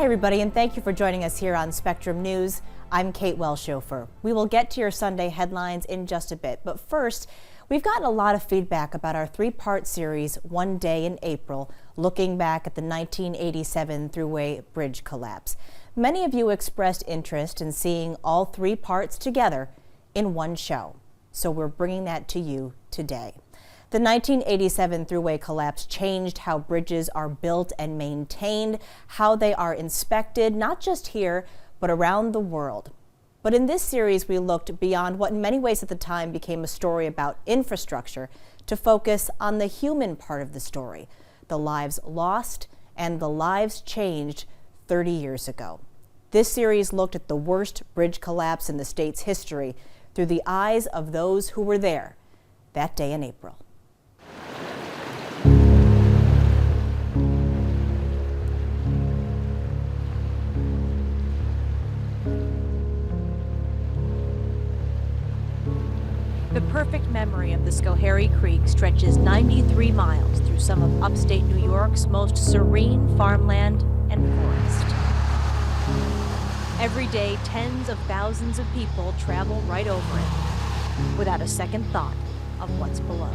Hi everybody, and thank you for joining us here on Spectrum News. I'm Kate Welshofer. We will get to your Sunday headlines in just a bit, but first, we've gotten a lot of feedback about our three-part series, One Day in April, looking back at the 1987 Thruway Bridge collapse. Many of you expressed interest in seeing all three parts together in one show, so we're bringing that to you today. The 1987 Thruway collapse changed how bridges are built and maintained, how they are inspected, not just here, but around the world. But in this series, we looked beyond what in many ways at the time became a story about infrastructure to focus on the human part of the story, the lives lost and the lives changed 30 years ago. This series looked at the worst bridge collapse in the state's history through the eyes of those who were there that day in April. The perfect memory of the Schoharie Creek stretches 93 miles through some of upstate New York's most serene farmland and forest. Every day, tens of thousands of people travel right over it, without a second thought of what's below.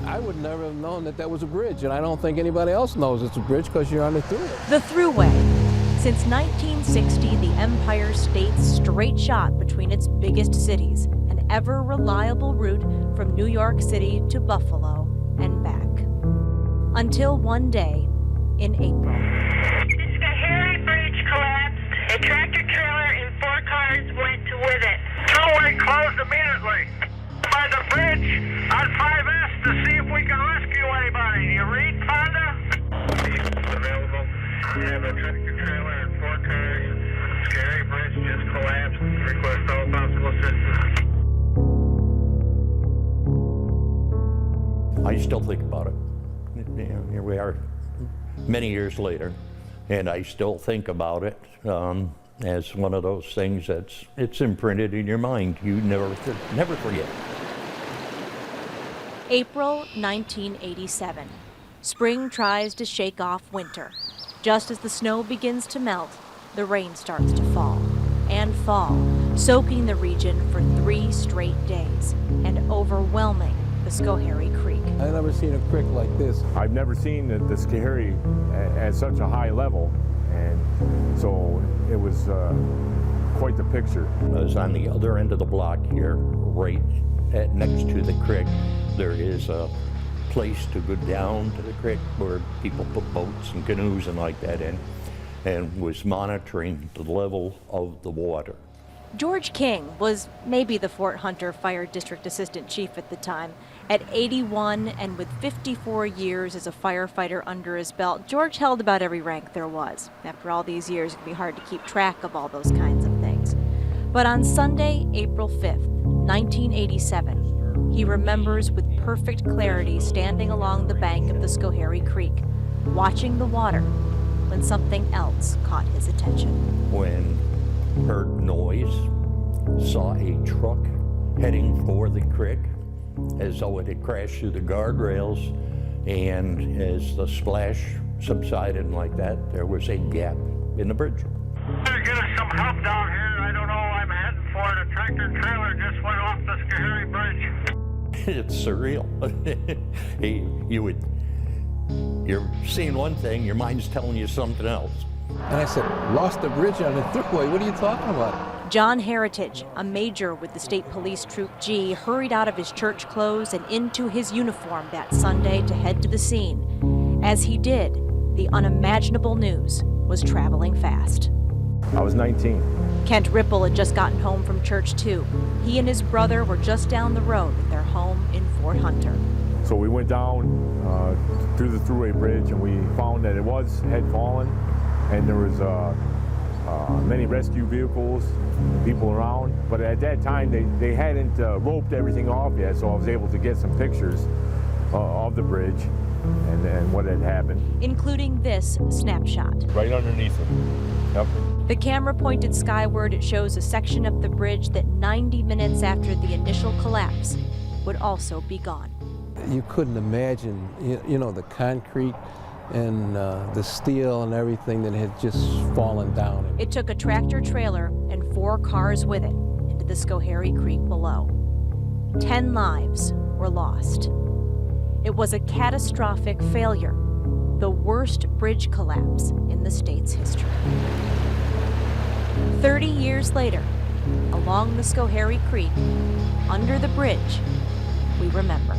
I would never have known that that was a bridge, and I don't think anybody else knows it's a bridge because you're on the Thruway. The Thruway. Since 1960, the Empire State's straight shot between its biggest cities, an ever-reliable route from New York City to Buffalo and back. Until one day in April. The Schoharie Bridge collapsed. A tractor-trailer and 4 cars went with it. Thruway closed immediately. By the bridge on 5S to see if we can rescue anybody. You read, Fonda? Available. We have a tractor-trailer and 4 cars. Schoharie Bridge just collapsed. Request all possible assistance. I still think about it. Here we are many years later, and I still think about it as one of those things it's imprinted in your mind. You never forget. April 1987. Spring tries to shake off winter. Just as the snow begins to melt, the rain starts to fall, soaking the region for 3 straight days and overwhelming the Schoharie Creek. I've never seen a creek like this. I've never seen the Schoharie at such a high level, and so it was quite the picture. I was on the other end of the block here, right next to the creek. There is a place to go down to the creek where people put boats and canoes and like that in, and was monitoring the level of the water. George King was maybe the Fort Hunter Fire District Assistant Chief at the time. At 81 and with 54 years as a firefighter under his belt, George held about every rank there was. After all these years, it can be hard to keep track of all those kinds of things. But on Sunday, April 5th, 1987, he remembers with perfect clarity standing along the bank of the Schoharie Creek, watching the water, when something else caught his attention. When heard noise, saw a truck heading for the creek as though it had crashed through the guardrails, and as the splash subsided like that, there was a gap in the bridge. Better get us some help down here. I don't know. I'm heading for it. A tractor-trailer just went off the Schoharie Bridge. It's surreal. You're seeing one thing, your mind's telling you something else. And I said, lost the bridge on the Thruway. What are you talking about? John HERRITAGE, a major with the State Police Troop G, hurried out of his church clothes and into his uniform that Sunday to head to the scene. As he did, the unimaginable news was traveling fast. I was 19. Kent Ripple had just gotten home from church too. He and his brother were just down the road at their home in Fort Hunter. So we went down through the Thruway Bridge, and we found that it had fallen, and there was many rescue vehicles, people around. But at that time, they hadn't roped everything off yet, so I was able to get some pictures of the bridge and what had happened. Including this snapshot. Right underneath it. Yep. The camera pointed skyward. It shows a section of the bridge that 90 minutes after the initial collapse would also be gone. You couldn't imagine, you know, the concrete and the steel and everything that had just fallen down. It took a tractor trailer and 4 cars with it into the Schoharie Creek below. 10 lives were lost. It was a catastrophic failure, the worst bridge collapse in the state's history. 30 years later, along the Schoharie Creek, under the bridge, we remember.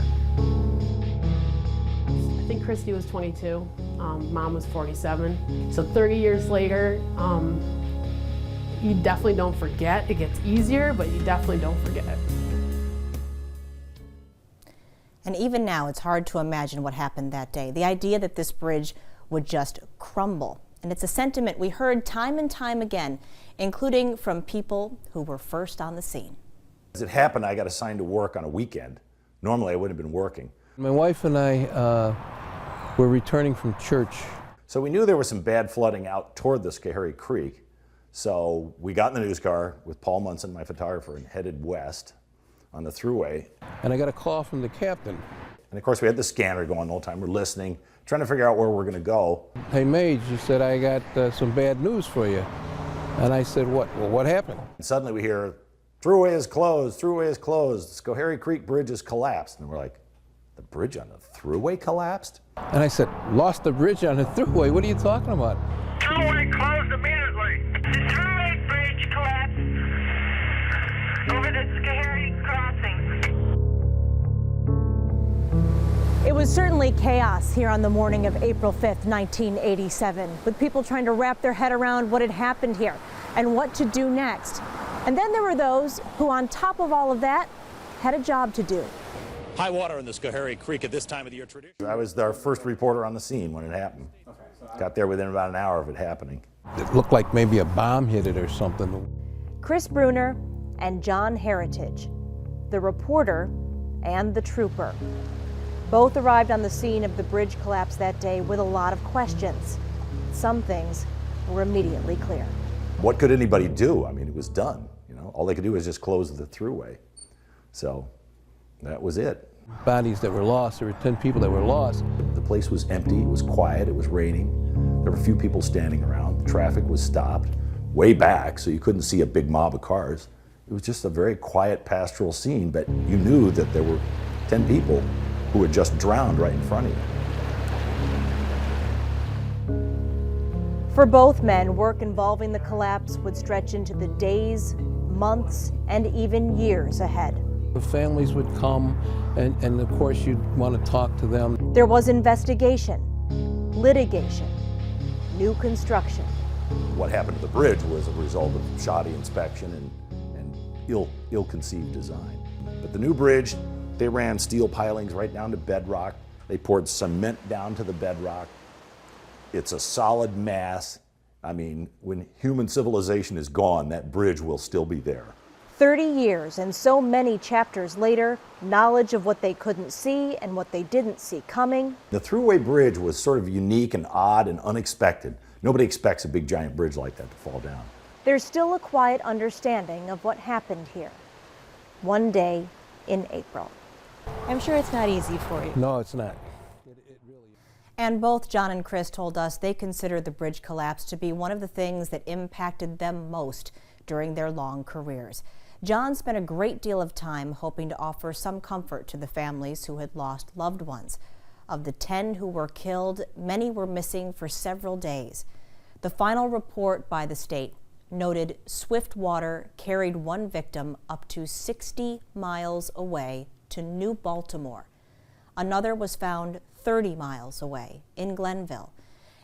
I think Christy was 22, Mom was 47. So 30 years later, you definitely don't forget. It gets easier, but you definitely don't forget. And even now, it's hard to imagine what happened that day. The idea that this bridge would just crumble. And it's a sentiment we heard time and time again, including from people who were first on the scene. As it happened, I got assigned to work on a weekend. Normally, I wouldn't have been working. My wife and I were returning from church. So we knew there was some bad flooding out toward the Schoharie Creek. So we got in the news car with Paul Munson, my photographer, and headed west on the Thruway. And I got a call from the captain. And of course, we had the scanner going the whole time. We're listening, trying to figure out where we're going to go. Hey, Mage, he said, I got some bad news for you. And I said, what? Well, what happened? And suddenly we hear, Thruway is closed, Thruway is closed, Schoharie Creek Bridge has collapsed. And we're like, the bridge on the Thruway collapsed? And I said, lost the bridge on the Thruway? What are you talking about? Thruway closed immediately. The Thruway Bridge collapsed over the Schoharie crossing. It was certainly chaos here on the morning of April 5th, 1987, with people trying to wrap their head around what had happened here and what to do next. And then there were those who, on top of all of that, had a job to do. High water in the Schoharie Creek at this time of the year tradition. I was our first reporter on the scene when it happened. Got there within about an hour of it happening. It looked like maybe a bomb hit it or something. Chris Bruner and John Heritage, the reporter and the trooper. Both arrived on the scene of the bridge collapse that day with a lot of questions. Some things were immediately clear. What could anybody do? I mean, it was done. You know, all they could do was just close the Thruway. So that was it. Bodies that were lost, there were 10 people that were lost. The place was empty, it was quiet, it was raining. There were a few people standing around. The traffic was stopped way back, so you couldn't see a big mob of cars. It was just a very quiet pastoral scene, but you knew that there were 10 people who had just drowned right in front of you. For both men, work involving the collapse would stretch into the days, months, and even years ahead. The families would come, and of course you'd want to talk to them. There was investigation, litigation, new construction. What happened to the bridge was a result of shoddy inspection and ill-conceived design. But the new bridge, they ran steel pilings right down to bedrock. They poured cement down to the bedrock. It's a solid mass. I mean, when human civilization is gone, that bridge will still be there. 30 years and so many chapters later, knowledge of what they couldn't see and what they didn't see coming. The Thruway Bridge was sort of unique and odd and unexpected. Nobody expects a big giant bridge like that to fall down. There's still a quiet understanding of what happened here. One day in April. I'm sure it's not easy for you. No, it's not. And both John and Chris told us they consider the bridge collapse to be one of the things that impacted them most during their long careers. John spent a great deal of time hoping to offer some comfort to the families who had lost loved ones. Of the 10 who were killed, many were missing for several days. The final report by the state noted swift water carried one victim up to 60 miles away to New Baltimore. Another was found 30 miles away in Glenville.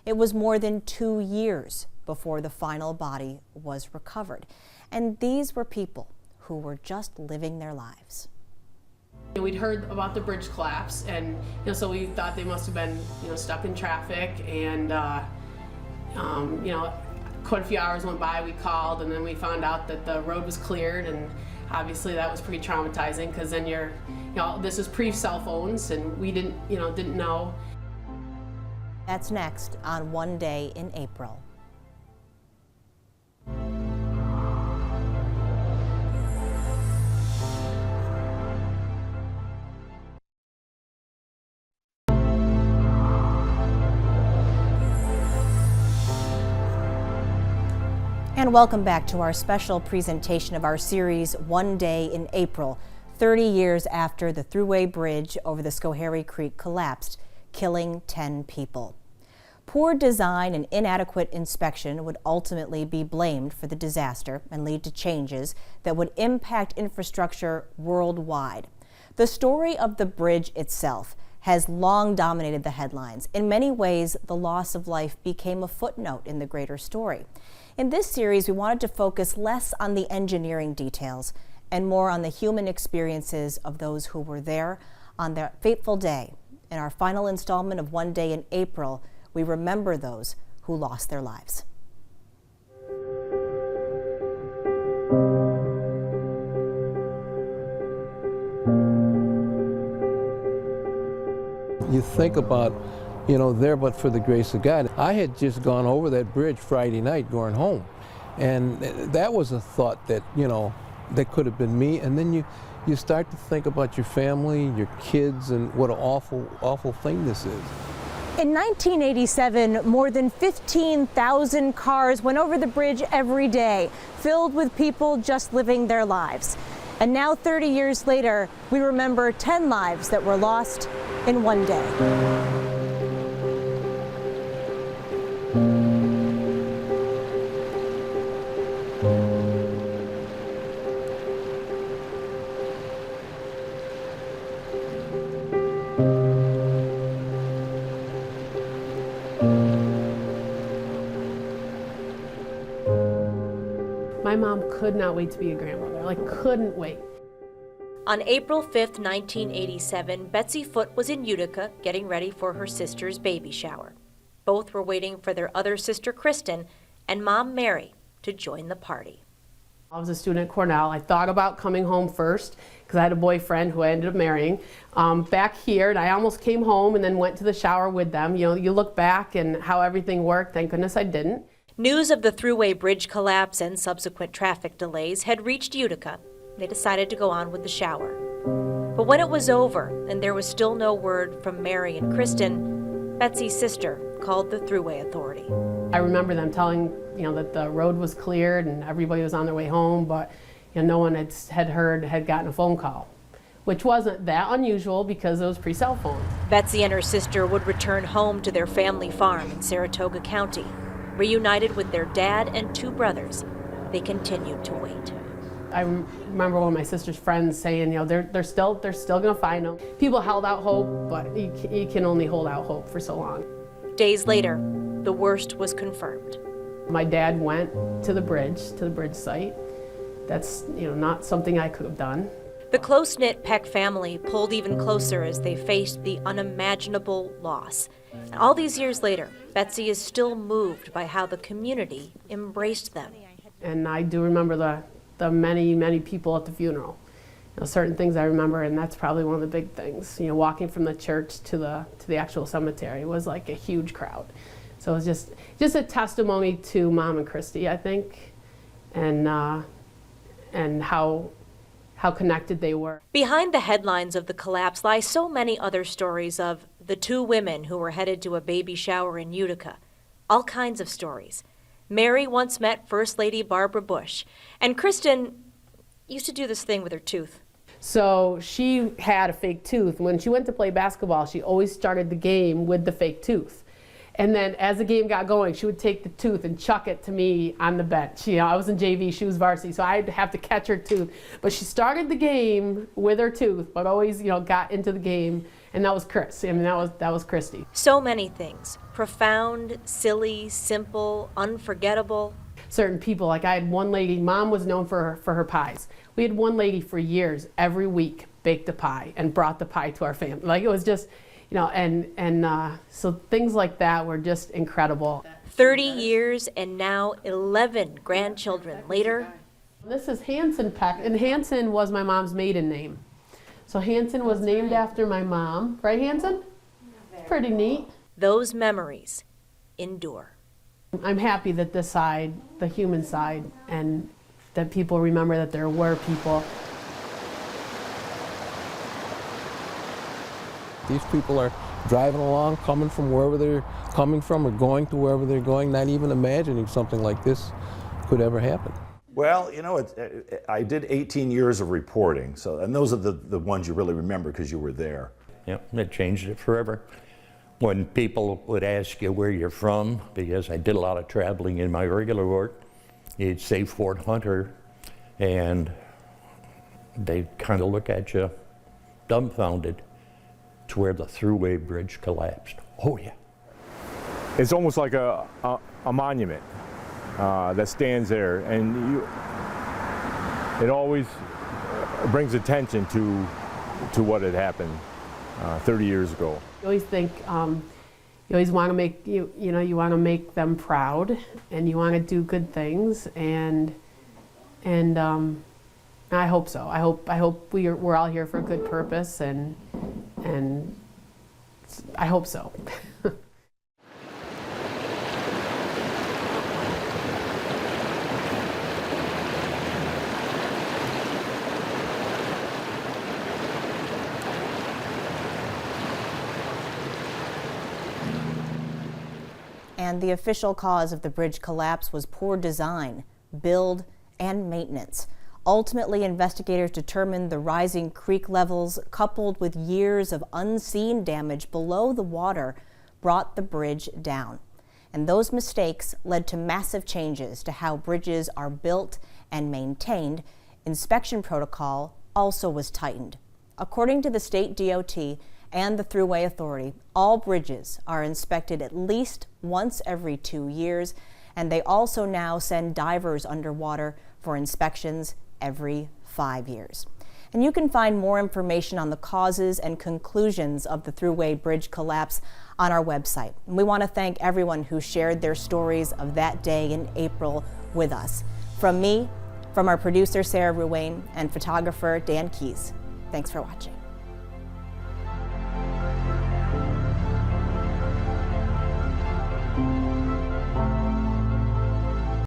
It was more than 2 years before the final body was recovered. And these were people who were just living their lives. We'd heard about the bridge collapse, and so we thought they must have been stuck in traffic, and quite a few hours went by. We called, and then we found out that the road was cleared, and obviously that was pretty traumatizing because then this is pre-cell phones, and we didn't know. That's next on One Day in April. And welcome back to our special presentation of our series, One Day in April, 30 years after the Thruway Bridge over the Schoharie Creek collapsed, killing 10 people. Poor design and inadequate inspection would ultimately be blamed for the disaster and lead to changes that would impact infrastructure worldwide. The story of the bridge itself has long dominated the headlines. In many ways, the loss of life became a footnote in the greater story. In this series, we wanted to focus less on the engineering details and more on the human experiences of those who were there on that fateful day. In our final installment of One Day in April, we remember those who lost their lives. You think about, there but for the grace of God. I had just gone over that bridge Friday night going home, and that was a thought that, that could have been me. And then you start to think about your family, your kids, and what an awful, awful thing this is. In 1987, more than 15,000 cars went over the bridge every day, filled with people just living their lives. And now, 30 years later, we remember 10 lives that were lost in one day. My mom could not wait to be a grandmother, couldn't wait. On April 5th, 1987, Betsy Foote was in Utica getting ready for her sister's baby shower. Both were waiting for their other sister, Kristen, and Mom Mary to join the party. I was a student at Cornell. I thought about coming home first because I had a boyfriend who I ended up marrying back here, and I almost came home and then went to the shower with them. You look back and how everything worked. Thank goodness I didn't. News of the Thruway Bridge collapse and subsequent traffic delays had reached Utica. They decided to go on with the shower. But when it was over and there was still no word from Mary and Kristen, Betsy's sister called the Thruway Authority. I remember them telling that the road was cleared and everybody was on their way home, but no one had gotten a phone call, which wasn't that unusual because it was pre-cell phones. Betsy and her sister would return home to their family farm in Saratoga County. Reunited with their dad and two brothers, they continued to wait. I remember one of my sister's friends saying, they're still gonna find them. People held out hope, but you can only hold out hope for so long. Days later, the worst was confirmed. My dad went to the bridge site. That's not something I could have done. The close-knit Peck family pulled even closer as they faced the unimaginable loss. And all these years later, Betsy is still moved by how the community embraced them. And I do remember the many, many people at the funeral. Certain things I remember, and that's probably one of the big things. Walking from the church to the actual cemetery was like a huge crowd. So it was just a testimony to Mom and Christy, I think, and how connected they were. Behind the headlines of the collapse lie so many other stories of the two women who were headed to a baby shower in Utica. All kinds of stories. Mary once met First Lady Barbara Bush, and Kristen used to do this thing with her tooth. So she had a fake tooth. When she went to play basketball, she always started the game with the fake tooth. And then as the game got going, she would take the tooth and chuck it to me on the bench. I was in JV, she was varsity, so I'd have to catch her tooth. But she started the game with her tooth, but always, got into the game. And that was Chris. That was Christy. So many things. Profound, silly, simple, unforgettable. Certain people, I had one lady, Mom was known for her pies. We had one lady for years, every week, baked a pie and brought the pie to our family. It was just, so things like that were just incredible. 30 years and now 11 grandchildren later. This is Hanson Peck, and Hanson was my mom's maiden name. So Hanson was named after my mom, right, Hanson? It's pretty neat. Those memories endure. I'm happy that this side, the human side, and that people remember that there were people. These people are driving along, coming from wherever they're coming from or going to wherever they're going, not even imagining something like this could ever happen. Well, you know, I did 18 years of reporting, so, and those are the ones you really remember because you were there. Yep, it changed it forever. When people would ask you where you're from, because I did a lot of traveling in my regular work, you'd say Fort Hunter, and they'd kind of look at you dumbfounded. It's where the Thruway Bridge collapsed. Oh yeah. It's almost like a monument that stands there, and it always brings attention to what had happened 30 years ago. You always think, you always want to make, you know, you want to make them proud, and you want to do good things, and I hope so. I hope we're all here for a good purpose, and I hope so. And the official cause of the bridge collapse was poor design, build, and maintenance. Ultimately, investigators determined the rising creek levels, coupled with years of unseen damage below the water, brought the bridge down. And those mistakes led to massive changes to how bridges are built and maintained. Inspection protocol also was tightened. According to the state DOT and the Thruway Authority, all bridges are inspected at least once every 2 years, and they also now send divers underwater for inspections every 5 years. And you can find more information on the causes and conclusions of the Thruway Bridge collapse on our website. And we want to thank everyone who shared their stories of that day in April with us. From me, from our producer Sarah Ruane, and photographer Dan Keese, thanks for watching.